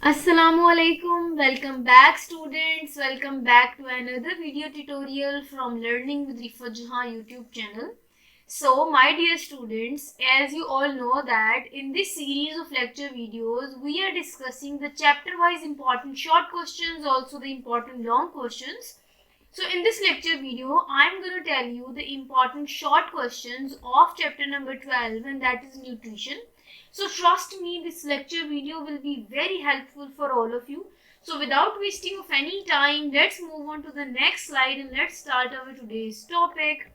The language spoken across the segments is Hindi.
Assalamualaikum. Welcome back, students. Welcome back to another video tutorial from Learning with Rifa Jahan YouTube channel. So, my dear students, as you all know that in this series of lecture videos, we are discussing the chapter-wise important short questions, also the important long questions. So, in this lecture video, I am going to tell you the important short questions of chapter number 12, and that is nutrition. So trust me, this lecture video will be very helpful for all of you. So without wasting of any time, let's move on to the next slide and let's start our today's topic.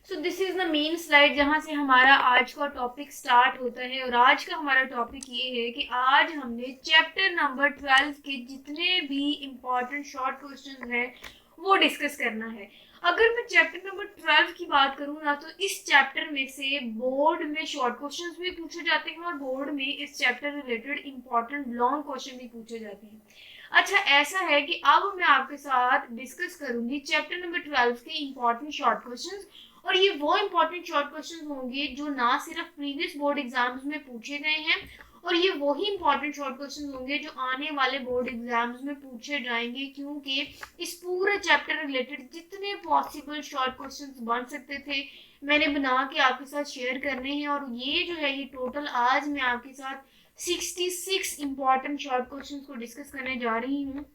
So this is the main slide जहाँ से हमारा आज का टॉपिक स्टार्ट होता है और आज का हमारा टॉपिक ये है कि आज हमने चैप्टर नंबर 12 के जितने भी इम्पोर्टेंट शॉर्ट क्वेश्चन हैं वो डिस्कस करना है। अगर मैं चैप्टर नंबर 12 की बात करूँ ना तो इस चैप्टर में से बोर्ड में शॉर्ट क्वेश्चंस भी पूछे जाते हैं और बोर्ड में इस chapter related important long question भी पूछे जाते हैं। अच्छा, ऐसा है कि अब मैं आपके साथ डिस्कस करूंगी चैप्टर नंबर 12 के इंपॉर्टेंट शॉर्ट क्वेश्चंस और ये वो इंपॉर्टेंट शॉर्ट क्वेश्चन होंगे जो ना सिर्फ प्रीवियस बोर्ड एग्जाम्स में पूछे गए हैं और ये वही इंपॉर्टेंट शॉर्ट क्वेश्चन होंगे जो आने वाले बोर्ड एग्जाम्स में पूछे जाएंगे, क्योंकि इस पूरे चैप्टर रिलेटेड जितने पॉसिबल शॉर्ट क्वेश्चंस बन सकते थे मैंने बना के आपके साथ शेयर करने हैं और ये जो है ये टोटल आज मैं आपके साथ 66 इंपॉर्टेंट शॉर्ट क्वेश्चंस को डिस्कस करने जा रही हूँ।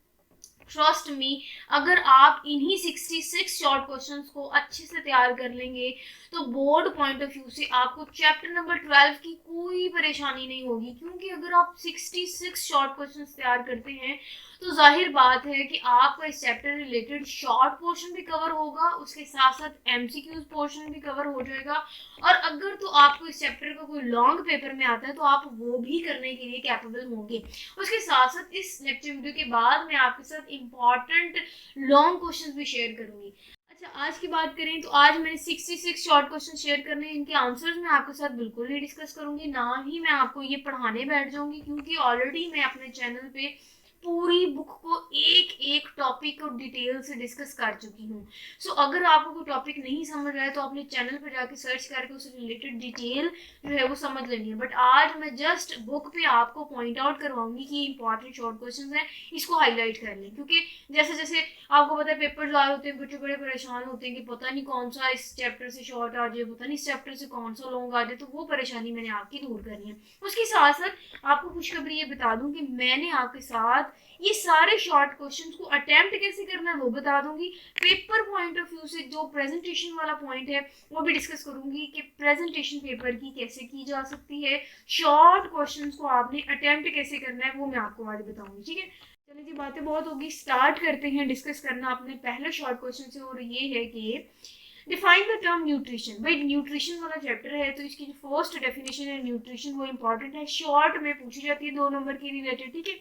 ट्रस्ट मी, अगर आप इन्हीं 66 शॉर्ट क्वेश्चंस को अच्छे से तैयार कर लेंगे तो बोर्ड पॉइंट ऑफ व्यू से आपको चैप्टर नंबर 12 की कोई परेशानी नहीं होगी, क्योंकि अगर आप 66 शॉर्ट क्वेश्चंस तैयार करते हैं तो जाहिर बात है कि आपका इस चैप्टर रिलेटेड शॉर्ट पोर्शन भी कवर होगा, उसके साथ साथ एमसीक्यूज पोर्शन भी कवर हो जाएगा और अगर तो आपको इस चैप्टर का कोई लॉन्ग पेपर में आता है तो आप वो भी करने के लिए कैपेबल होंगे। उसके साथ साथ इस लेक्चर वीडियो के बाद मैं आपके साथ इम्पॉर्टेंट लॉन्ग क्वेश्चंस भी शेयर करूंगी। अच्छा, आज की बात करें तो आज मैंने 66 शॉर्ट क्वेश्चन शेयर करने हैं, इनके आंसर्स मैं आपके साथ बिल्कुल नहीं डिस्कस करूंगी, ना ही मैं आपको ये पढ़ाने बैठ जाऊंगी, क्योंकि ऑलरेडी मैं अपने चैनल पे पूरी बुक को एक एक टॉपिक और डिटेल से डिस्कस कर चुकी हूँ। सो अगर आपको कोई टॉपिक नहीं समझ रहा है तो अपने चैनल पर जाके सर्च करके उससे रिलेटेड डिटेल जो है वो समझ लेनी है। बट आज मैं जस्ट बुक पे आपको पॉइंट आउट करवाऊंगी कि इंपॉर्टेंट शॉर्ट क्वेश्चन है, इसको हाईलाइट कर लें, क्योंकि जैसे जैसे आपको पता है पेपर आ होते हैं, बच्चे बड़े परेशान होते हैं कि पता नहीं कौन सा इस चैप्टर से शॉर्ट आ जाए, पता नहीं इस चैप्टर से कौन सा लॉन्ग आ जाए, तो वो परेशानी मैंने आपकी दूर करनी है। उसके साथ साथ आपको खुशखबरी ये बता दूं कि मैंने आपके साथ ये सारे शॉर्ट क्वेश्चंस को अटेम्प्ट कैसे करना है वो बता दूंगी। पेपर पॉइंट ऑफ व्यू से जो प्रेजेंटेशन वाला पॉइंट है वो भी डिस्कस करूंगी कि प्रेजेंटेशन पेपर की कैसे की जा सकती है, शॉर्ट क्वेश्चंस को आपने अटेम्प्ट कैसे करना है वो मैं आपको आज बताऊंगी। ठीक है, चलिए जी, बातें बहुत होगी, स्टार्ट करते हैं डिस्कस करना अपने पहले शॉर्ट क्वेश्चन से। और ये है कि डिफाइन द टर्म न्यूट्रिशन। भाई न्यूट्रिशन वाला चैप्टर है तो इसकी जो फर्स्ट डेफिनेशन है न्यूट्रिशन वो इंपॉर्टेंट है, शॉर्ट में पूछी जाती है 2 नंबर की रिलेटेड। ठीक है,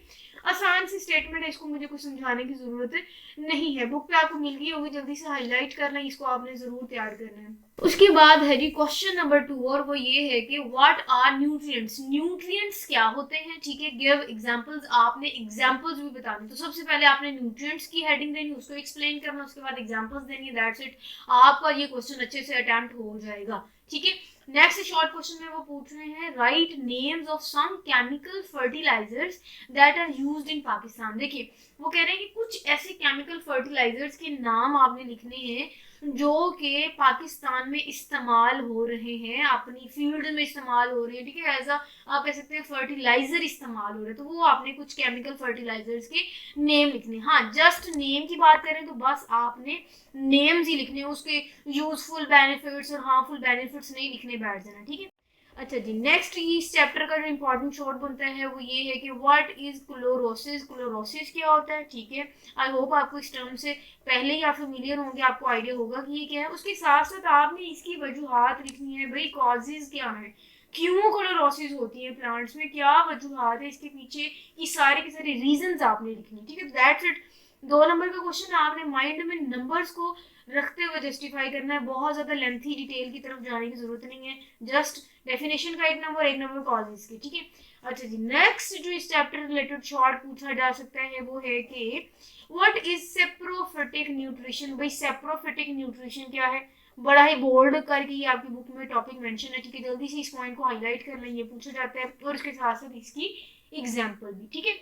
आसान सी स्टेटमेंट है, इसको मुझे कुछ समझाने की जरूरत नहीं है, बुक पे आपको मिल गई होगी, जल्दी से हाईलाइट करना है, इसको आपने जरूर तैयार करना है। उसके बाद है जी क्वेश्चन नंबर 2 और वो ये है कि व्हाट आर न्यूट्रिएंट्स। न्यूट्रिएंट्स क्या होते हैं, ठीक है, गिव एग्जांपल्स, आपने एग्जांपल्स भी बताने। तो सबसे पहले आपने न्यूट्रिएंट्स की हेडिंग देनी, उसको एक्सप्लेन करना, उसके बाद एग्जांपल्स देनी, दैट्स इट, आपका ये क्वेश्चन अच्छे से अटेम्प्ट हो जाएगा। ठीक है, नेक्स्ट शॉर्ट क्वेश्चन में वो पूछ रहे हैं write names of some chemical fertilisers that are used in Pakistan. देखिए वो कह रहे हैं कि कुछ ऐसे केमिकल फर्टिलाइजर्स के नाम आपने लिखने हैं जो कि पाकिस्तान में इस्तेमाल हो रहे हैं, अपनी फील्ड में इस्तेमाल हो रहे हैं। ठीक है, एज आप कह सकते हैं फर्टिलाइजर इस्तेमाल हो रहे हैं, तो वो आपने कुछ केमिकल फर्टिलाइजर्स के नेम लिखने। हाँ, जस्ट नेम की बात करें तो बस आपने नेम्स ही लिखने, उसके यूजफुल बेनिफिट्स और हार्मफुल बेनिफिट्स नहीं लिखने बैठ जाना। ठीक है, अच्छा जी, नेक्स्ट इस चैप्टर का जो इंपॉर्टेंट शॉर्ट बनता है वो ये है कि व्हाट इज क्लोरोसिस। क्लोरोसिस क्या होता है, ठीक है, आई होप आपको इस टर्म से पहले ही आप फेमिलियर होंगे, आपको आइडिया होगा कि ये क्या है। उसके साथ साथ आपने इसकी वजूहात लिखनी है, भाई कॉजेज क्या है, क्यों क्लोरोसिस होती है प्लांट्स में, क्या वजूहात है इसके पीछे, ये सारे के सारे रीजंस आपने लिखने। ठीक है, दैट्स इट। 2 नंबर का क्वेश्चन आपने माइंड में नंबर्स को रखते हुए जस्टिफाई करना है, बहुत ज्यादा लेंथी डिटेल की तरफ जाने की जरूरत नहीं है, जस्ट डेफिनेशन का 1 नंबर 1 नंबर कॉजेज की। ठीक है, अच्छा जी, नेक्स्ट जो इस चैप्टर रिलेटेड शॉर्ट पूछा जा सकता है वो है कि व्हाट इज सेप्रोफिटिक न्यूट्रिशन। भाई सेप्रोफिटिक न्यूट्रिशन क्या है, बड़ा ही बोल्ड करके ये आपकी बुक में टॉपिक मेंशन है। ठीक है, जल्दी से इस पॉइंट को हाईलाइट कर लें, ये पूछा जाता है और इसके साथ साथ इसकी एग्जाम्पल भी। ठीक है,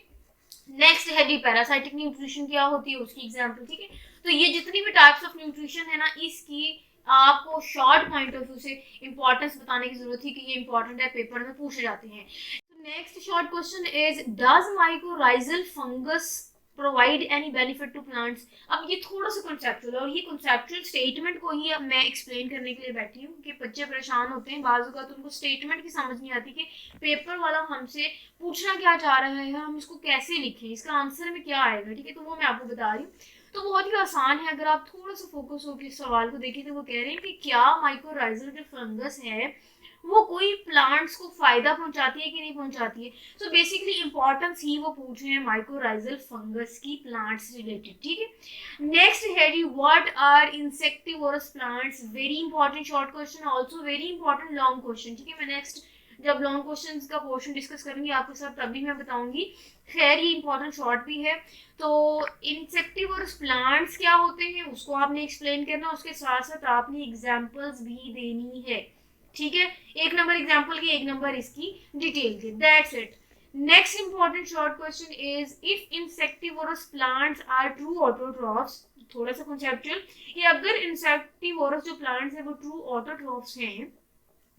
नेक्स्ट है जी पैरासाइटिक न्यूट्रिशन क्या होती है, उसकी एग्जांपल, ठीक है। तो ये जितनी भी टाइप्स ऑफ न्यूट्रिशन है ना, इसकी आपको शॉर्ट पॉइंट ऑफ व्यू से इंपॉर्टेंस बताने की जरूरत थी कि ये इंपॉर्टेंट है, पेपर में पूछे जाते हैं। Next short question is does mycorrhizal fungus provide any benefit to plants. अब ये थोड़ा सा कॉन्सेप्चुअल है, और ये कॉन्सेप्चुअल स्टेटमेंट को ही अब मैं एक्सप्लेन करने के लिए बैठी हूँ कि बच्चे परेशान होते हैं बाजू का, तो उनको स्टेटमेंट की समझ नहीं आती कि पेपर वाला हमसे पूछना क्या चाह रहा है, हम इसको कैसे लिखें, इसका आंसर में क्या आएगा, ठीक है। तो वो मैं आपको बता रही हूँ। तो बहुत ही आसान है, अगर आप थोड़ा सा फोकस होकर इस सवाल को देखें तो वो कह रहे हैं कि क्या माइक्रोराइजल जो फंगस है वो कोई प्लांट्स को फायदा पहुंचाती है कि नहीं पहुंचाती है। सो बेसिकली इंपॉर्टेंस ही वो पूछ रहे हैं माइक्रोराइजल फंगस की प्लांट्स रिलेटेड, ठीक है। नेक्स्ट है जी what are insectivorous plants, very important short question, also very important long question, ठीक है। मैं नेक्स्ट जब लॉन्ग क्वेश्चंस का पोर्शन डिस्कस करूंगी आपके साथ तभी मैं बताऊंगी। खैर ये इंपॉर्टेंट शॉर्ट भी है। तो इंसेक्टिवोरस प्लांट्स क्या होते हैं उसको आपने एक्सप्लेन करना, उसके साथ साथ आपने एग्जांपल्स भी देनी है, ठीक है। एक नंबर एग्जांपल की, एक नंबर इसकी डिटेल की, that's it. Next important short question is if insectivorous plants are true autotrophs, थोड़ा सा कॉन्सेप्चुअल, कि अगर इंसेक्टिवोरस जो प्लांट्स है वो ट्रू ऑटोट्रॉफ्स हैं,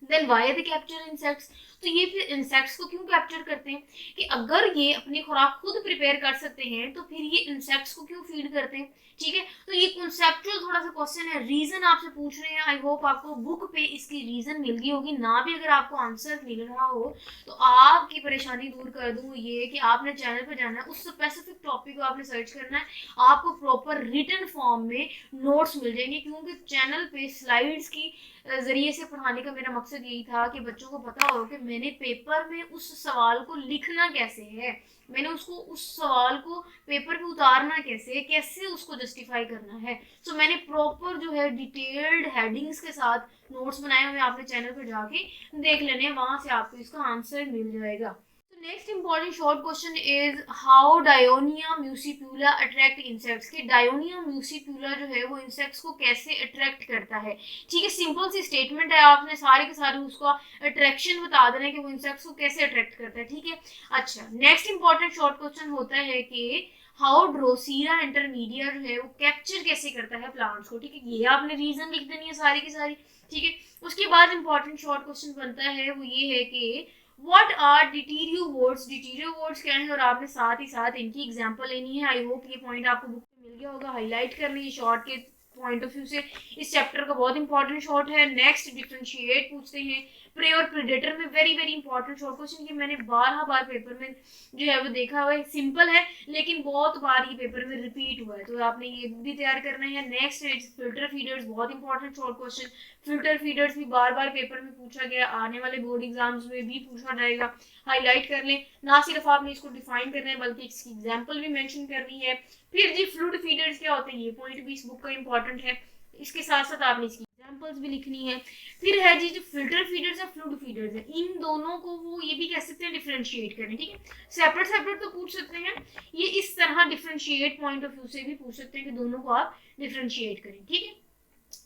then why they capture insects. तो ये फिर इंसेक्ट्स को क्यों कैप्चर करते हैं, कि अगर ये अपनी खुराक खुद प्रिपेयर कर सकते हैं तो फिर ये इंसेक्ट्स को क्यों फीड करते हैं, ठीक है। तो ये कॉन्सेप्चुअल थोड़ा सा क्वेश्चन है, रीजन आपसे पूछ रहे हैं, आई होप आपको बुक पे इसकी रीजन मिल गई होगी, ना भी अगर आपको आंसर मिल रहा हो तो आपकी परेशानी दूर कर दूं ये कि आपने चैनल पर जाना है, उस स्पेसिफिक टॉपिक को आपने सर्च करना है, आपको प्रॉपर रिटन फॉर्म में नोट्स मिल जाएंगे, क्योंकि चैनल पे स्लाइड्स की जरिए से पढ़ाने का मेरा मकसद यही था कि बच्चों को पता हो कि मैंने पेपर में उस सवाल को लिखना कैसे है, मैंने उसको उस सवाल को पेपर पे उतारना कैसे है, कैसे उसको जस्टिफाई करना है। सो मैंने प्रॉपर जो है डिटेल्ड हेडिंग्स के साथ नोट्स बनाए हुए, आपने चैनल पर जाके देख लेने हैं, वहां से आपको इसका आंसर मिल जाएगा। Next important short question is how Dionaea muscipula attract insects, कि डायोनिया म्यूसिपुला जो है वो इंसेक्ट्स को कैसे अट्रैक्ट करता है, ठीक है। सिंपल सी स्टेटमेंट है, आपने सारे के सारे उसका अट्रैक्शन बता देना है कि वो इंसेक्ट्स को कैसे अट्रैक्ट करता है, ठीक है। अच्छा नेक्स्ट इंपॉर्टेंट शॉर्ट क्वेश्चन होता है कि हाउ ड्रोसीरा इंटरमीडिया जो है वो कैप्चर कैसे करता है प्लांट्स को, ठीक है। ये आपने रीजन लिख देनी है सारी की सारी, ठीक है। उसके बाद इंपॉर्टेंट शॉर्ट क्वेश्चन बनता है वो ये है कि व्हाट आर डिटीरियोवोर्ड्स, डिटीरियोवोर्ड्स क्या है, और आपने साथ ही साथ इनकी एग्जांपल लेनी है। आई होप ये पॉइंट आपको बुक में मिल गया होगा, हाईलाइट कर लीजिए शॉर्ट के पॉइंट ऑफ व्यू से, इस चैप्टर का बहुत इंपॉर्टेंट शॉर्ट है। नेक्स्ट डिफरेंशिएट पूछते हैं, प्रे और प्रेडेटर में very very important short question, ये मैंने 12 बार पेपर में जो है वो देखा हुआ है, सिंपल है लेकिन बहुत बार ये पेपर में रिपीट हुआ है, तो आपने ये भी तैयार करना है। नेक्स्ट है फिल्टर फीडर्स, बहुत important short question, filter feeders भी बार बार पेपर में पूछा गया, आने वाले बोर्ड एग्जाम्स में भी पूछा जाएगा, हाईलाइट कर लें। ना सिर्फ आपने इसको डिफाइन करना है बल्कि इसकी एग्जांपल भी मेंशन करनी है। फिर जी फ्लूइड फीडर्स क्या होते हैं, ये पॉइंट भी इस बुक का इंपॉर्टेंट है, इसके साथ साथ आपने इसकी एग्जांपल्स भी लिखनी है। फिर है जी जो फिल्टर फीडर्स है फ्लूइड फीडर्स है, इन दोनों को वो ये भी कह सकते हैं डिफरेंशिएट करें, ठीक है। सेपरेट सेपरेट तो पूछ सकते हैं, ये इस तरह डिफरेंशिएट पॉइंट ऑफ व्यू से भी पूछ सकते हैं कि दोनों को आप डिफरेंशिएट करें, ठीक है।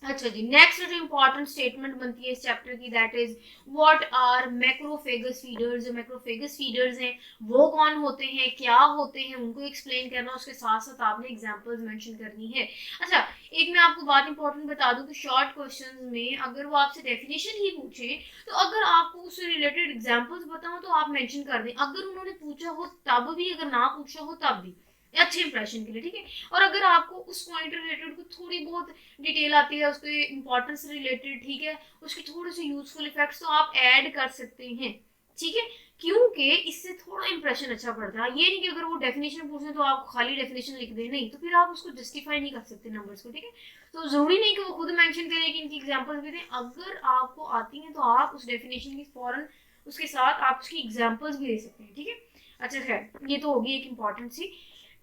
अच्छा जी नेक्स्ट जो इंपॉर्टेंट स्टेटमेंट बनती है इस चैप्टर की, that is what are macrophagous feeders. जो मैक्रोफेगस फीडर्स हैं वो कौन होते हैं, क्या होते हैं, उनको एक्सप्लेन करना, उसके साथ साथ आपने एग्जांपल्स मेंशन करनी है। अच्छा एक मैं आपको बात इंपॉर्टेंट बता दूं कि शॉर्ट क्वेश्चंस में अगर वो आपसे डेफिनेशन ही पूछे तो अगर आपको उससे रिलेटेड एग्जांपल्स बताओ तो आप मेंशन कर दें, अगर उन्होंने पूछा हो तब भी, अगर ना पूछा हो तब भी, अच्छे इंप्रेशन के लिए, ठीक है। और अगर आपको उस पॉइंट रिलेटेड को थोड़ी बहुत डिटेल आती है, उसके इंपॉर्टेंस रिलेटेड, ठीक है, उसके थोड़े से यूजफुल इफेक्ट्स तो आप ऐड कर सकते हैं, ठीक है, क्योंकि इससे थोड़ा इंप्रेशन अच्छा पड़ता है। ये नहीं कि अगर वो डेफिनेशन पूछे तो आप खाली डेफिनेशन लिख दें, नहीं तो फिर आप उसको जस्टिफाई नहीं कर सकते नंबर्स को, ठीक है। तो जरूरी नहीं कि वो खुद मेंशन करें कि इनकी एग्जांपल्स भी दें, अगर आपको आती हैं तो आप उस डेफिनेशन की फौरन उसके साथ आप उसकी एग्जांपल्स भी दे सकते हैं, ठीक है। अच्छा खैर ये तो होगी एक इंपॉर्टेंट सी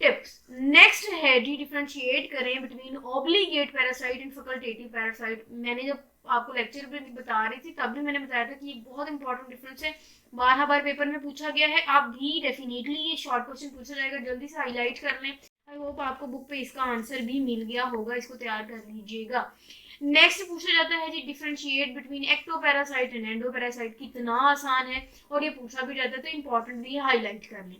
टिप्स। नेक्स्ट है जी डिफरेंशिएट करें between obligate parasite and facultative parasite. मैंने जब आपको लेक्चर में बता रही थी तब भी मैंने बताया था कि ये बहुत इंपॉर्टेंट डिफरेंस है, 12 बार पेपर में पूछा गया है, आप भी डेफिनेटली ये शॉर्ट क्वेश्चन पूछा जाएगा, जल्दी से हाईलाइट कर लें। आई होप आपको बुक पे इसका आंसर भी मिल गया होगा, इसको तैयार कर लीजिएगा। नेक्स्ट पूछा जाता है जी differentiate between ectoparasite and endoparasite, कितना आसान है और ये पूछा भी जाता है तो इंपॉर्टेंट भी हाईलाइट कर लें।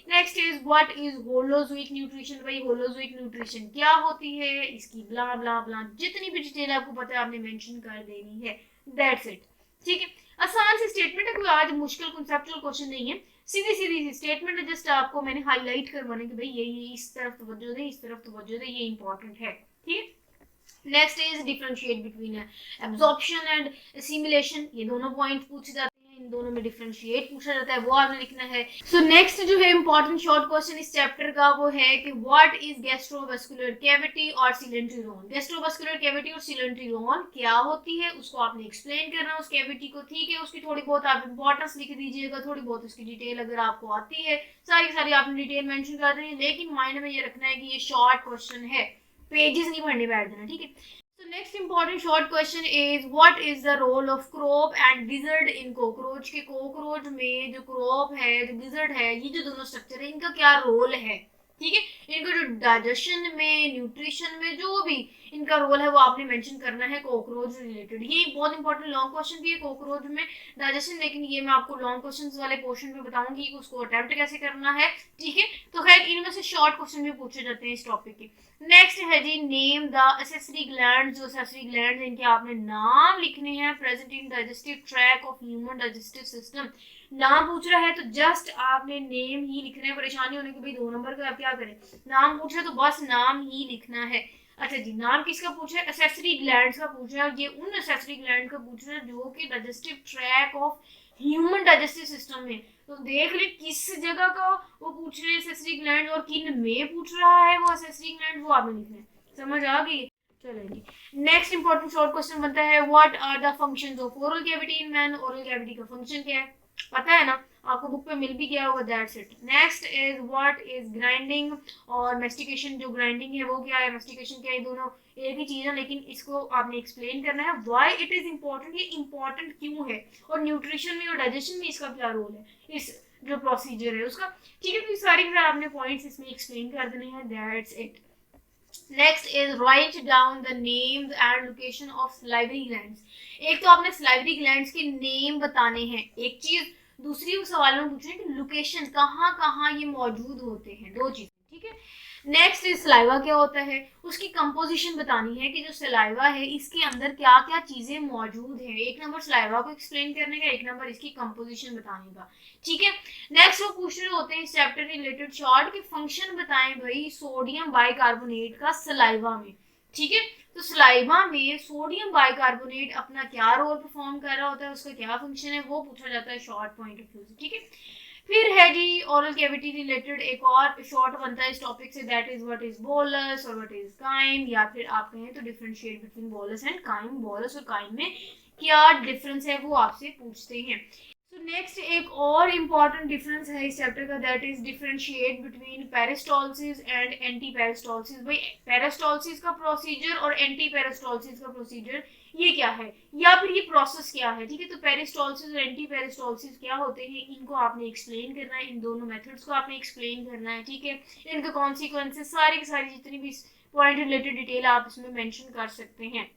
Next is what is holozoic nutrition. भाई होलोजोइक न्यूट्रिशन क्या होती है, इसकी ब्ला ब्ला ब्ला जितनी भी डिटेल आपको पता है आपने मेंशन कर देनी है, दैट्स इट। ठीक है, आसान सी स्टेटमेंट है, कोई आज मुश्किल कॉन्सेप्चुअल क्वेश्चन नहीं है, सीधी सीधी सी स्टेटमेंट है, जस्ट आपको मैंने हाईलाइट करवाने कि भाई ये इस तरफ तवज्जो दे, इस तरफ तवज्जो दे, ये इंपॉर्टेंट है। ठीक है, next is differentiate between absorption and assimilation, ये दोनों पॉइंट पूछे जाते हैं, इन दोनों में डिफरेंशिएट पूछा जाता है, वो आपने लिखना है। सो नेक्स्ट जो है इंपॉर्टेंट शॉर्ट क्वेश्चन इस चैप्टर का वो है कि व्हाट इज गैस्ट्रोवास्कुलर कैविटी और सिलेंट्रिरोन। गैस्ट्रोवास्कुलर कैविटी और सिलेंट्रिरोन क्या होती है उसको आपने एक्सप्लेन करना है, उस कैविटी को। ठीक है, उसकी थोड़ी बहुत आप इंपॉर्टेंस लिख दीजिएगा, थोड़ी बहुत उसकी डिटेल अगर आपको आती है, सारी की सारी आपने डिटेल मेंशन कर देनी है, लेकिन माइंड में ये रखना है कि ये शॉर्ट क्वेश्चन है, पेजेस नहीं पढ़ने बैठ देना। ठीक है, so next important short question is what is the role of crop and gizzard in cockroach। के cockroach में जो crop है, जो gizzard है, ये जो दोनों स्ट्रक्चर है, इनका क्या रोल है। ठीक है, इनका जो डाइजेशन में, न्यूट्रिशन में जो भी इनका रोल है वो आपने मेंशन करना है कॉकरोच रिलेटेड। ये बहुत इंपॉर्टेंट लॉन्ग क्वेश्चन भी है कॉकरोच में डाइजेशन, लेकिन ये मैं आपको लॉन्ग क्वेश्चंस वाले पोर्शन में बताऊंगी कि उसको अटेम्प्ट कैसे करना है। ठीक है, तो खैर इनमें से शॉर्ट क्वेश्चन भी पूछे जाते हैं इस टॉपिक के। नेक्स्ट है जी नेम द एसेसरी ग्लैंड। जो एसेसरी ग्लैंड है इनके आपने नाम लिखने हैं, present in digestive track of human digestive system. नाम पूछ रहा है तो जस्ट आपने नेम ही लिखना है, परेशानी होने की भाई 2 नंबर का आप क्या करें, नाम पूछ रहे तो बस नाम ही लिखना है। अच्छा जी, नाम किसका पूछा है, एसेसरी ग्लैंड्स का पूछा है, ये उन एसेसरी ग्लैंड का पूछ रहा है जो कि digestive track of human digestive system में। तो देख ले किस जगह का वो पूछ रहे हैं एसेसरी ग्लैंड और किन में पूछ रहा है वो एसेसरी ग्लैंड, वो आपने लिखना है। समझ आ गई, चलेंगे। नेक्स्ट इंपॉर्टेंट शॉर्ट क्वेश्चन बनता है what are the functions of oral cavity in man. Oral cavity का फंक्शन क्या है पता है ना, आपको बुक पे मिल भी गया होगा, that's it. Next is what is grinding और मेस्टिकेशन। जो ग्राइंडिंग है वो क्या है, मेस्टिकेशन क्या है, दोनों एक ही चीज है, लेकिन इसको आपने एक्सप्लेन करना है व्हाई इट इज इम्पोर्टेंट, ये इम्पोर्टेंट क्यों है, और न्यूट्रिशन में और डाइजेशन में इसका क्या रोल है, इस जो प्रोसीजर है उसका। ठीक है, तो सारी के सारे आपने पॉइंट्स इसमें एक्सप्लेन कर देने हैं, that's it. Next is write down the names and location of salivary glands. एक तो आपने सलाइवरी ग्लैंड्स के नेम बताने हैं, एक चीज, दूसरी सवाल में पूछ रहे हैं कि लोकेशन कहाँ कहाँ ये मौजूद होते हैं, दो चीजें। ठीक है, नेक्स्ट इज सलाइवा क्या होता है, उसकी कंपोजिशन बतानी है कि जो सलाइवा है इसके अंदर क्या क्या चीजें मौजूद है। एक नंबर सलाइवा को एक्सप्लेन करने का, एक नंबर इसकी कंपोजिशन बताने का। ठीक है, नेक्स्ट वो पूछ रहे होते हैं इस चैप्टर रिलेटेड शॉर्ट के फंक्शन बताएं भाई सोडियम बाइकार्बोनेट का सलाइवा में। ठीक है, तो सलाइवा में सोडियम बाइकार्बोनेट अपना क्या रोल परफॉर्म कर रहा होता है, उसका क्या फंक्शन है, वो पूछा जाता है शॉर्ट पॉइंट ऑफ व्यू से। ठीक है, फिर है जी ओरल कैविटी रिलेटेड एक और शॉर्ट बनता है इस टॉपिक से, that is what is bolus और व्हाट इज काइम, या फिर आप कहें तो differentiate between bolus and chyme. Bolus और काइम में क्या डिफरेंस है वो आपसे पूछते हैं। तो नेक्स्ट एक और इम्पॉर्टेंट डिफरेंस है इस चैप्टर का, that is differentiate between peristalsis and anti peristalsis. भाई पेरिस्टोलिसिस का प्रोसीजर और एंटी पेरिस्टोलिसिस का प्रोसीजर ये क्या है, या फिर ये प्रोसेस क्या है। ठीक है, तो पेरिस्टोलिसिस और एंटी पेरिस्टोलिसिस क्या होते हैं इनको आपने एक्सप्लेन करना है, इन दोनों मेथड्स को आपने एक्सप्लेन करना है। ठीक है, इनके कॉन्सिक्वेंसेस सारी की सारी जितनी भी पॉइंट रिलेटेड डिटेल आप इसमें मेंशन कर सकते हैं।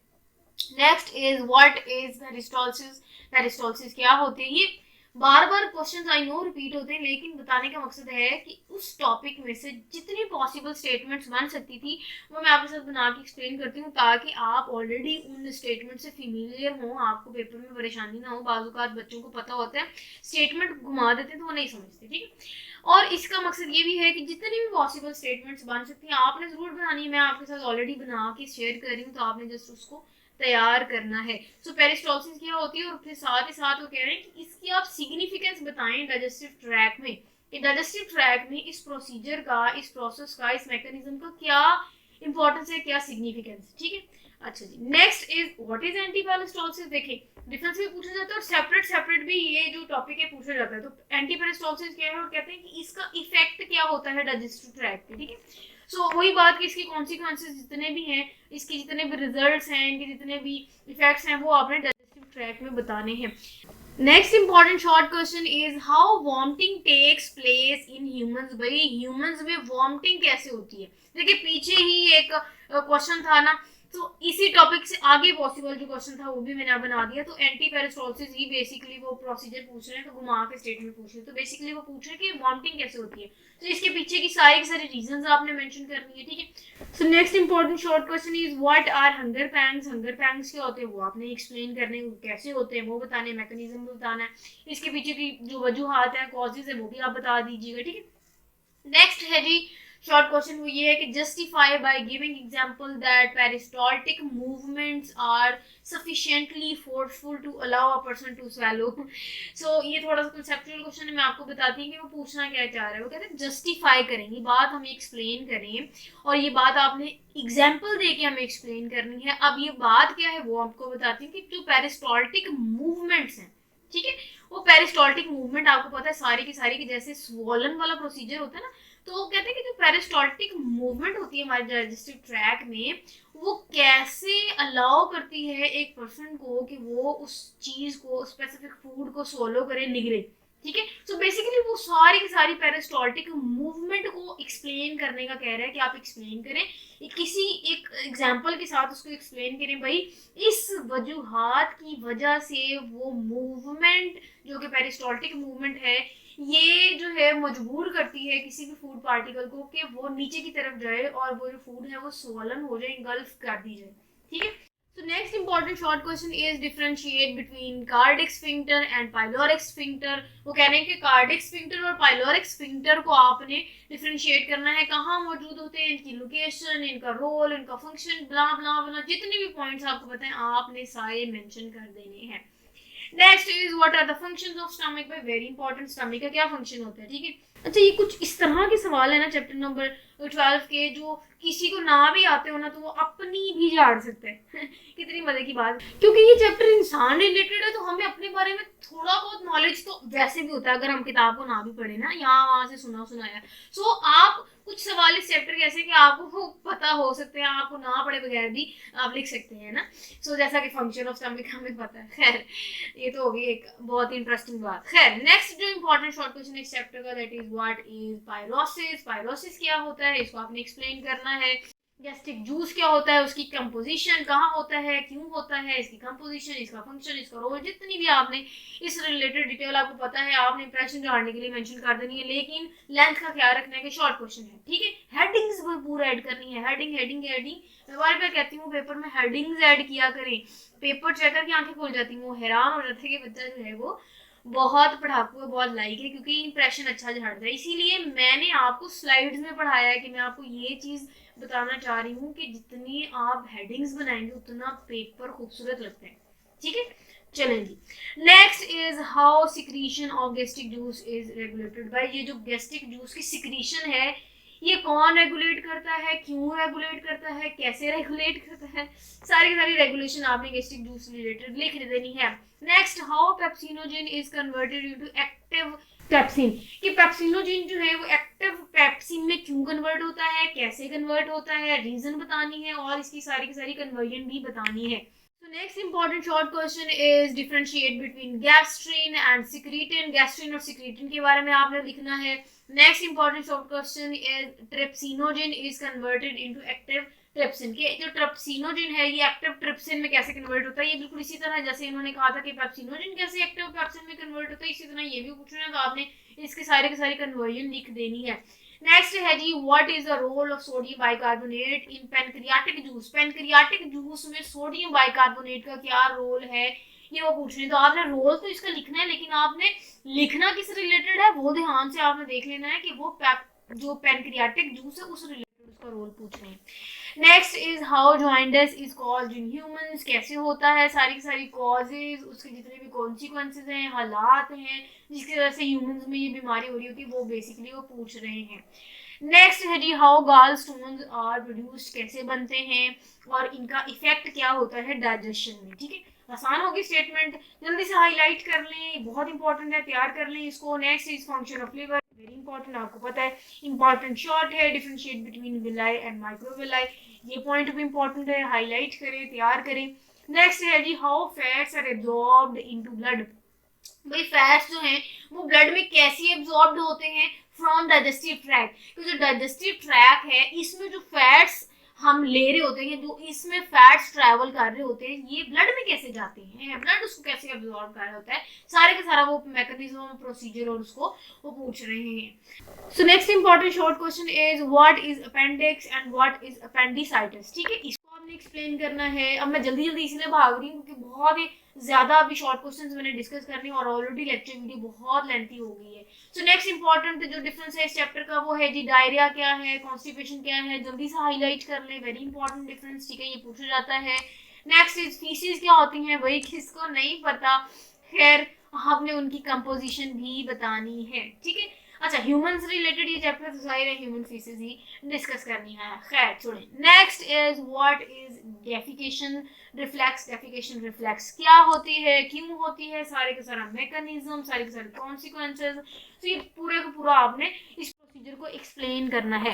Next is what is peristalsis. Peristalsis क्या होती है, ये बार बार क्वेश्चन आई नो रिपीट होते हैं, लेकिन बताने का मकसद है कि उस टॉपिक में से जितनी पॉसिबल स्टेटमेंट्स बन सकती थी वो मैं आपके साथ बना के एक्सप्लेन करती हूँ, ताकि आप ऑलरेडी उन स्टेटमेंट से फेमिलियर हो, आपको पेपर में परेशानी ना हो। बाज़ बच्चों को पता होता है, स्टेटमेंट घुमा देते हैं तो वो नहीं समझते। ठीक है, और इसका मकसद ये भी है कि जितनी भी पॉसिबल स्टेटमेंट्स बन सकती हैं आपने ज़रूर बनानी है, मैं आपके साथ ऑलरेडी बना के शेयर कर रही हूँ, तो आपने जस्ट उसको तैयार करना है। सो पेरिस्टोलिसिस क्या होती है, और फिर साथ ही साथ वो कह रहे हैं कि इसकी आप सिग्निफिकेंस बताएं डाइजेस्टिव ट्रैक में, कि डाइजेस्टिव ट्रैक में इस प्रोसीजर का, इस प्रोसेस का, इस मैकेनिज्म का क्या इंपॉर्टेंस है, क्या सिग्निफिकेंस। ठीक है, अच्छा जी। Next is what is anti peristalsis. देखिए डिफरेंस भी पूछा जाता है और सेपरेट सेपरेट भी ये जो टॉपिक है पूछा जाता है। तो एंटी पेरिस्टोलिसिस क्या है, और कहते हैं कि इसका इफेक्ट क्या होता है डाइजेस्टिव ट्रैक पे। ठीक है, सो वही बात कि इसके कॉन्सिक्वेंसेस जितने भी हैं, इसके जितने भी रिजल्ट्स हैं, इनके जितने भी इफेक्ट्स हैं, वो आपने डाइजेस्टिव ट्रैक में बताने हैं। Next important short question is how vomiting takes place in humans. भाई ह्यूमंस में वॉमिटिंग कैसे होती है। देखिए पीछे ही एक क्वेश्चन था ना, तो इसी टॉपिक से आगे पॉसिबल जो क्वेश्चन था वो भी मैंने बना दिया। तो एंटी पेरिस्टोलिसिस ही बेसिकली वो प्रोसीजर पूछ रहे हैं, तो घुमा के स्टेटमेंट पूछ रहे हैं। तो बेसिकली वो पूछ रहे हैं कि वॉमिटिंग कैसे होती है, तो इसके पीछे की सारी रीजंस आपने मेंशन करनी है, ठीक है। So next important short question is what are hunger pangs. Hunger pangs क्या होते हैं वो आपने एक्सप्लेन करने, कैसे होते हैं वो बताने, मैकेनिज्म बताना है, इसके पीछे की जो वजूहात है, कॉजेज है, वो भी आप बता दीजिएगा, ठीक है। नेक्स्ट है जी शॉर्ट क्वेश्चन, वो ये है कि justify by giving example that peristaltic movements are sufficiently forceful to allow a person to swallow. So ये थोड़ा सा कंसेप्चुअल क्वेश्चन है, मैं आपको बताती हूँ कि वो पूछना क्या चाह रहा है। वो कहते हैं जस्टिफाई करेंगे, बात हमें एक्सप्लेन करें, और ये बात आपने एग्जाम्पल दे के हमें एक्सप्लेन करनी है। अब ये बात क्या है वो आपको बताती हूँ कि जो पेरिस्टोल्टिक मूवमेंट्स हैं, ठीक है, वो पेरिस्टोल्टिक मूवमेंट आपको पता है सारी की सारी की जैसे स्वॉलन वाला प्रोसीजर होता है ना, तो कहते हैं कि जो पेरिस्टोल्टिक मूवमेंट होती है हमारे डाइजेस्टिव ट्रैक में, वो कैसे अलाउ करती है एक पर्सन को कि वो उस चीज को, स्पेसिफिक फूड को सोलो करे, निगले, ठीक है। सो बेसिकली वो सारी की सारी पेरिस्टोल्टिक मूवमेंट को एक्सप्लेन करने का कह रहा है कि आप एक्सप्लेन करें, किसी एक एग्जांपल के साथ उसको एक्सप्लेन करें, भाई इस वजूहात की वजह से वो मूवमेंट जो कि पेरिस्टोल्टिक मूवमेंट है, ये जो है मजबूर करती है किसी भी फूड पार्टिकल को कि वो नीचे की तरफ जाए और वो जो फूड है वो स्वॉलन हो जाए, इंगल्फ कर दी जाए, ठीक है। So next important short question is differentiate between cardiac sphincter and pyloric sphincter। वो कह रहे हैं कि cardiac sphincter और pyloric sphincter को आपने डिफरेंशिएट करना है, कहाँ मौजूद होते हैं, इनकी लोकेशन, इनका रोल, इनका फंक्शन, ब्ला ब्ला ब्ला, जितने भी पॉइंट्स आपको पता है आपने सारे मेंशन कर देने हैं। Next is what are the functions of stomach. भाई वेरी इंपॉर्टेंट, स्टमक का क्या फंक्शन होता है, ठीक है। अच्छा ये कुछ इस तरह के सवाल है ना चैप्टर नंबर 12 के, जो किसी को ना भी आते हो ना तो वो अपनी भी झाड़ सकते हैं। कितनी मजे की बात, क्योंकि ये चैप्टर इंसान रिलेटेड है, तो हमें अपने बारे में थोड़ा बहुत नॉलेज तो वैसे भी होता है अगर हम किताब को ना भी पढ़े ना, यहाँ वहां से सुना सुनाया। सो आप कुछ सवाल इस चैप्टर के ऐसे कि आपको पता हो सकते हैं, आपको ना पढ़े बगैर भी आप लिख सकते हैं ना। सो जैसा कि फंक्शन ऑफ स्टमक हमें पता है। खैर ये तो होगी एक बहुत इंटरेस्टिंग बात। खैर नेक्स्ट जो इंपॉर्टेंट शॉर्ट क्वेश्चन इस चैप्टर का, that is what is pyrosis. Pyrosis क्या होता है, इसको आपने एक्सप्लेन करना है। गैस्ट्रिक जूस क्या होता है, उसकी कंपोजिशन, कहाँ होता है, क्यों होता है, इसकी कंपोजिशन, इसका फंक्शन, इसका रोल, जितनी भी आपने इस रिलेटेड डिटेल आपको पता है आपने इंप्रेशन झाड़ने के लिए मेंशन कर देनी है, लेकिन लेंथ का ख्याल रखना है कि शॉर्ट क्वेश्चन है, ठीक है। हेडिंग्स पूरा ऐड करनी है, हेडिंग हेडिंग हेडिंग। मैं बार बार कहती हूँ पेपर में हेडिंग्स ऐड किया करें, पेपर चेकर की आंखें खुल जाती हैं, वो हैरान हो जाते हैं कि बच्चा जो है वो बहुत पढ़ाकू है, बहुत लाइक है, क्योंकि इंप्रेशन अच्छा झाड़ता है। इसीलिए मैंने आपको स्लाइड्स में पढ़ाया है कि मैं आपको ये चीज़ बताना चाह रही हूँ कि जितनी आप हेडिंग्स बनाएंगे उतना पेपर खूबसूरत लगता है, ठीक है। चलें जी, next is how secretion of gastric juice is regulated. भाई ये जो गैस्ट्रिक जूस की सिक्रीशन है, ये कौन रेगुलेट करता है, क्यों रेगुलेट करता है, कैसे रेगुलेट करता है, सारी की सारी रेगुलेशन आपने गैस्ट्रिक जूस रिलेटेड लिख देनी है। Next, how pepsinogen is converted into active pepsin, कि पेप्सिनोजेन जो है वो एक्टिव पेप्सिन में क्यों कन्वर्ट होता है, कैसे कन्वर्ट होता है, रीजन बतानी है, और इसकी सारी की सारी कन्वर्जन भी बतानी है। So next important short question is differentiate between gastrin and secretin। gastrin और secretin के बारे में आपने लिखना है। Next important short question is trypsinogen is converted into active trypsin। के जो trypsinogen है ये एक्टिव ट्रिप्सिन में कैसे कन्वर्ट होता है, ये बिल्कुल इसी तरह जैसे इन्होंने कहा था कि पेप्सिनोजन कैसे एक्टिव पेप्सिन में कन्वर्ट होता है, इसी तरह ये भी पूछना है, तो आपने इसके सारे के सारी कन्वर्जन लिख देनी है। नेक्स्ट है जी, what is the role of sodium bicarbonate in pancreatic juice. Pancreatic juice में सोडियम बाइकार्बोनेट का क्या रोल है, ये वो पूछ रहे हैं। तो आपने रोल तो इसका लिखना है, लेकिन आपने लिखना किस रिलेटेड है वो ध्यान से आपने देख लेना है कि वो जो पैनक्रियाटिक जूस है उस रिलेटेड उसका रोल पूछ रहे हैं। Next is how jaundice is caused in humans. कैसे होता है, सारी की सारी कॉजेज, उसके जितने भी कॉन्सिक्वेंसेज हैं, हालात हैं जिसकी वजह से ह्यूमंस में ये बीमारी हो रही होती है, वो बेसिकली वो पूछ रहे हैं। नेक्स्ट है जी, हाउ गाल स्टोन्स आर प्रोड्यूस्ड, कैसे बनते हैं और इनका इफेक्ट क्या होता है डाइजेशन में, ठीक है। आसान होगी स्टेटमेंट, जल्दी से हाईलाइट कर लें, बहुत इंपॉर्टेंट है, तैयार कर लें इसको। Next is function of liver, very important, आपको पता है, इंपॉर्टेंट शॉर्ट है, differentiate between villi and microvilli, ये पॉइंट भी इंपॉर्टेंट है, हाईलाइट करें, तैयार करें। नेक्स्ट है जी, how fats are absorbed into blood. भाई फैट्स जो हैं वो ब्लड में कैसे एब्जॉर्ब्ड होते हैं, फ्रॉम डाइजेस्टिव ट्रैक। तो जो डाइजेस्टिव ट्रैक है इसमें जो फैट्स हम ले रहे होते हैं, जो इसमें फैट्स ट्रैवल कर रहे होते हैं, ये ब्लड में कैसे जाते हैं, ब्लड उसको कैसे एब्जॉर्ब कर रहा होता है, सारे का सारा वो मैकेनिज्म, प्रोसीजर और उसको वो पूछ रहे हैं। सो next important short question is what is appendix and what is appendicitis. ठीक है, इसको आपने एक्सप्लेन करना है। अब मैं जल्दी जल्दी इसलिए भाग रही हूँ क्योंकि बहुत ही ज्यादा अभी शॉर्ट क्वेश्चंस मैंने डिस्कस करनी है और ऑलरेडी लेक्चर वीडियो बहुत लेंथी हो गई है। सो नेक्स्ट इंपॉर्टेंट जो डिफरेंस है इस चैप्टर का वो है जी डायरिया क्या है, कॉन्स्टिपेशन क्या है, जल्दी से हाईलाइट कर ले, वेरी इंपॉर्टेंट डिफरेंस। ठीक है, ये पूछा जाता है। नेक्स्ट इज फीसिस क्या होती हैं, वही किसको नहीं पता, खैर हमने उनकी कंपोजिशन भी बतानी है। ठीक है, अच्छा ह्यूमन से रिलेटेड ये चैप्टर तो जाहिर है ह्यूमन फीसेस ही डिस्कस करनी है, खैर छोड़ें। Next is what is defecation reflex. Defecation reflex क्या होती है, क्यों होती है, सारे का सारा मैकेनिज्म, सारे के सारे कॉन्सिक्वेंसेज, तो ये पूरे का पूरा आपने इस प्रोसीजर को एक्सप्लेन करना है।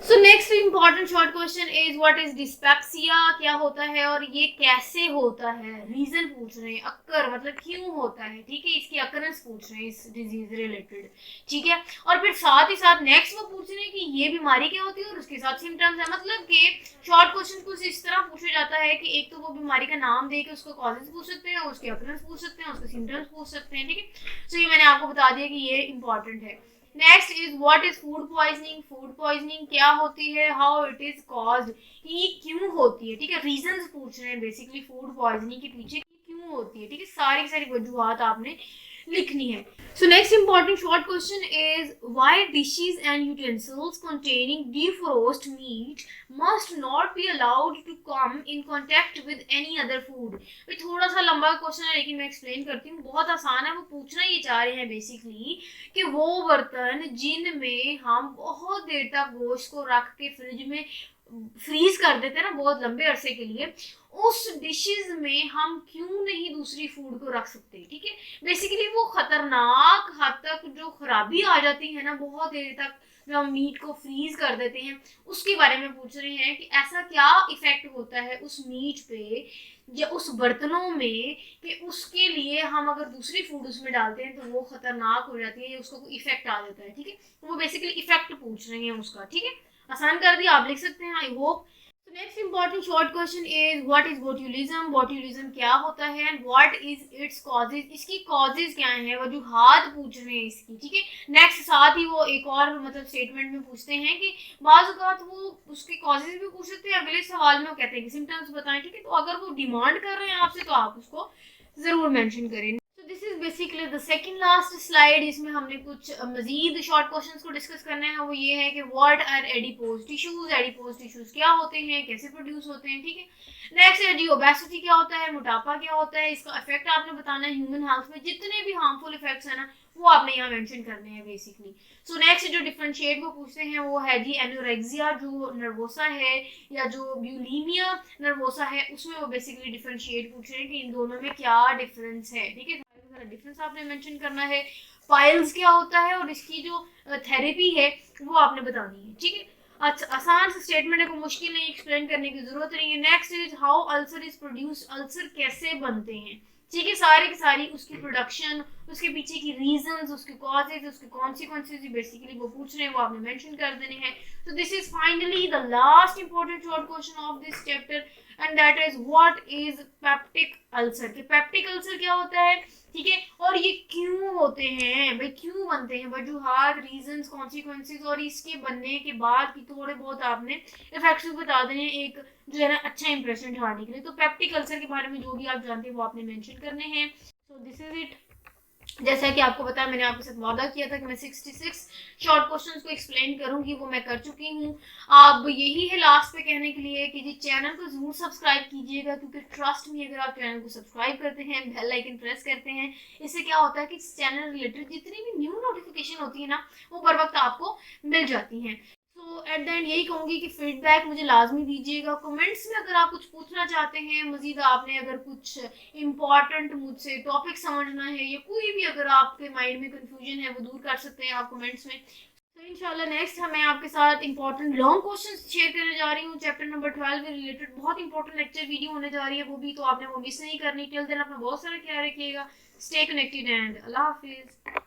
So next important short question is what is dyspepsia, क्या होता है और ये कैसे होता है, रीजन पूछ रहे हैं, अक्कर मतलब क्यों होता है। ठीक है, इसकी अकरेंस पूछ रहे हैं इस डिजीज रिलेटेड। ठीक है, और फिर साथ ही साथ नेक्स्ट वो पूछ रहे हैं कि ये बीमारी क्या होती है और उसके साथ सिम्टम्स है। मतलब कि शॉर्ट क्वेश्चन कुछ इस तरह पूछा जाता है कि एक तो वो बीमारी का नाम दे के उसको कॉजेज पूछ सकते हैं, उसके अकरेंस पूछ सकते हैं, उसके सिम्टम्स पूछ सकते हैं। ठीक है, तो ये मैंने आपको बता दिया कि ये इंपॉर्टेंट है। Next is what is food poisoning. Food poisoning क्या होती है, हाउ इट इज कॉज्ड, ये क्यों होती है। ठीक है, रीजंस पूछ रहे हैं बेसिकली फूड पॉइजनिंग के पीछे क्यों होती है। ठीक है, सारी सारी वजूहात आपने लिखनी है। So next important short question is why dishes and utensils containing defrosted meat must not be allowed to come in contact with any other food। भाई थोड़ा सा लंबा क्वेश्चन है लेकिन मैं एक्सप्लेन करती हूँ, बहुत आसान है। वो पूछना ये चाह रहे हैं बेसिकली कि वो बर्तन जिनमें हम बहुत देर तक गोश्त को रख के फ्रिज में फ्रीज कर देते हैं ना बहुत लंबे अरसे के लिए, उस डिशेस में हम क्यों नहीं दूसरी फूड को रख सकते। ठीक है, बेसिकली वो खतरनाक हद तक जो खराबी आ जाती है ना बहुत देर तक जब हम मीट को फ्रीज कर देते हैं, उसके बारे में पूछ रहे हैं कि ऐसा क्या इफेक्ट होता है उस मीट पे या उस बर्तनों में कि उसके लिए हम अगर दूसरी फूड उसमें डालते हैं तो वो खतरनाक हो जाती है या उसको कोई इफेक्ट आ जाता है। ठीक है, वो बेसिकली इफेक्ट पूछ रहे हैं उसका। ठीक है, आसान कर दिया, आप लिख सकते हैं I hope. So next important short question is what is botulism। botulism क्या होता है and what is its causes, इसकी causes क्या हैं, वजूहात पूछ रहे हैं इसकी। ठीक है, नेक्स्ट साथ ही वो एक और मतलब स्टेटमेंट में पूछते हैं कि बाज़ औक़ात वो उसके causes भी पूछ सकते हैं, अगले सवाल में वो कहते हैं कि सिम्टम्स बताएं। ठीक है, तो अगर वो डिमांड कर रहे हैं आपसे तो आप उसको ज़रूर मेंशन करें। This is basically the second last slide. इसमें हमने कुछ मजीद शॉर्ट क्वेश्चंस को डिस्कस करना है। वो ये है कि what are adipose tissues. Adipose tissues क्या होते हैं, कैसे प्रोड्यूस होते हैं। ठीक है, नेक्स्ट है जी ओबेसिटी क्या होता है, मोटापा क्या होता है, इसका इफेक्ट आपने बताना है ह्यूमन हेल्थ में, जितने भी हार्मफुल इफेक्ट्स है ना वो आपने यहाँ मेंशन करने हैं बेसिकली। सो नेक्स्ट जो डिफरेंशिएट वो पूछते हैं वो है जी एनोरेक्सिया जो नर्वोसा है या जो ब्यूलीमिया नर्वोसा है, उसमें वो बेसिकली डिफरेंशिएट पूछ रहे हैं कि इन दोनों में क्या डिफरेंस है। ठीक है, डिफरेंस आपने मेंशन करना है। पाइल्स क्या होता है और इसकी जो थेरेपी है वो आपने बतानी है। ठीक है, अच्छा आसान सा स्टेटमेंट है, कोई मुश्किल नहीं, एक्सप्लेन करने की जरूरत नहीं है। Next is how ulcer is produce. Ulcer कैसे बनते हैं। ठीक है, सारे की सारी उसकी प्रोडक्शन, उसके पीछे की रीजंस, उसके कॉजेज, उसके कॉन्सिक्वेंसेज बेसिकली वो पूछ रहे हैं, वो आपने मेंशन कर देने हैं। तो this is finally the last important short question of this chapter and that is what is peptic ulcer. कि पेप्टिक अल्सर क्या होता है। ठीक है, और ये क्यों होते हैं भाई, क्यों बनते हैं, वजूहात, रीजंस, कॉन्सिक्वेंसेज और इसके बनने के बाद की थोड़े बहुत आपने इफेक्ट्स बता देने हैं, एक जो है ना अच्छा इंप्रेशन दिखाने के लिए। तो पेप्टिक अल्सर के बारे में जो भी आप जानते हैं वो आपने मेंशन करने हैं। So this is it. जैसा कि आपको पता है मैंने आपके साथ वादा किया था कि मैं 66 शॉर्ट क्वेश्चंस को एक्सप्लेन करूंगी, वो मैं कर चुकी हूँ। अब यही है लास्ट पे कहने के लिए कि जी चैनल को जरूर सब्सक्राइब कीजिएगा, क्योंकि ट्रस्ट मी अगर आप चैनल को सब्सक्राइब करते हैं, बेल आइकन प्रेस करते हैं, इससे क्या होता है कि चैनल रिलेटेड जितनी भी न्यू नोटिफिकेशन होती है ना वो बर वक्त आपको मिल जाती हैं। तो एट द एंड यही कहूँगी कि फीडबैक मुझे लाजमी दीजिएगा कमेंट्स में। अगर आप कुछ पूछना चाहते हैं मजीद, आपने अगर कुछ इम्पॉर्टेंट मुझसे टॉपिक समझना है या कोई भी अगर आपके माइंड में कंफ्यूजन है वो दूर कर सकते हैं आप कमेंट्स में। तो इंशाल्लाह नेक्स्ट मैं आपके साथ इंपॉर्टेंट लॉन्ग क्वेश्चंस शेयर करने जा रही हूँ। चैप्टर नंबर 12 के रिलेटेड बहुत इंपॉर्टेंट लेक्चर वीडियो होने जा रही है, वो भी तो आपने वो मिस नहीं करनी। टिल देन अपना बहुत सारा ख्याल रखिएगा। Stay connected and Allah Hafiz.